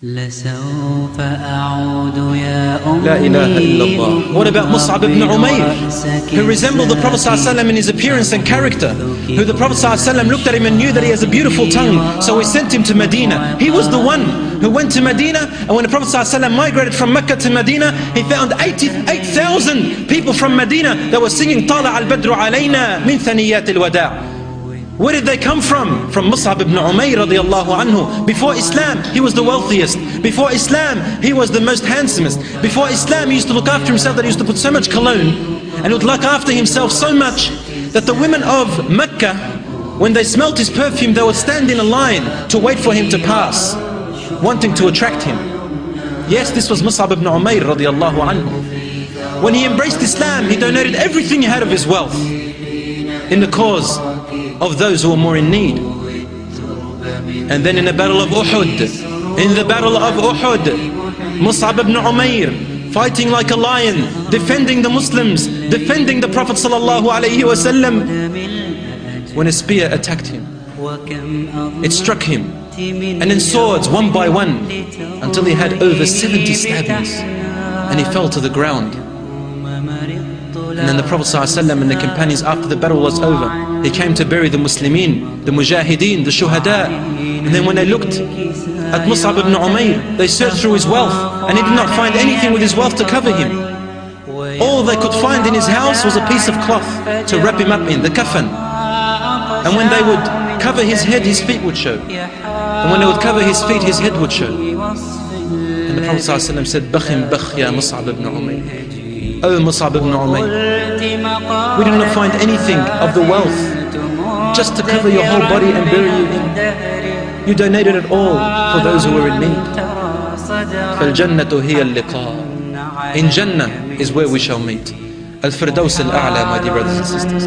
La ilaha illallah. What about Musab ibn Umair, who resembled the Prophet ﷺ in his appearance and character, who the Prophet ﷺ looked at him and knew that he has a beautiful tongue, so he sent him to Medina. He was the one who went to Medina, and when the Prophet ﷺ migrated from Mecca to Medina, he found 88,000 people from Medina that were singing طَالَعَ الْبَدْرُ عَلَيْنَا مِنْ ثَنِيَّاتِ الْوَدَاعِ. Where did they come from? From Musab ibn Umair radiallahu anhu. Before Islam, he was the wealthiest. Before Islam, he was the most handsomest. Before Islam, he used to look after himself that he used to put so much cologne, and he would look after himself so much that the women of Mecca, when they smelt his perfume, they would stand in a line to wait for him to pass, wanting to attract him. Yes, this was Musab ibn Umair radiallahu anhu. When he embraced Islam, he donated everything he had of his wealth in the cause of those who are more in need. And then in the battle of Uhud, Musab ibn Umair, fighting like a lion, defending the Muslims, defending the Prophet sallallahu alaihi wasallam, when a spear attacked him, it struck him, and in swords one by one, until he had over 70 stabbings, and he fell to the ground. And then the Prophet ﷺ and the companions, after the battle was over, they came to bury the Muslimin, the Mujahideen, the Shuhada. And then when they looked at Musab ibn Umair, they searched through his wealth, and he did not find anything with his wealth to cover him. All they could find in his house was a piece of cloth to wrap him up in, the kafan. And when they would cover his head, his feet would show. And when they would cover his feet, his head would show. And the Prophet ﷺ said, "Bakhim bakh ya Musab ibn Umair." Oh Musab ibn Umair, we did not find anything of the wealth just to cover your whole body and bury you in. You donated it all for those who were in need. فَالْجَنَّةُ هِيَ اللِّقَاء. In Jannah is where we shall meet. Al-Firdaus al-A'la, my dear brothers and sisters.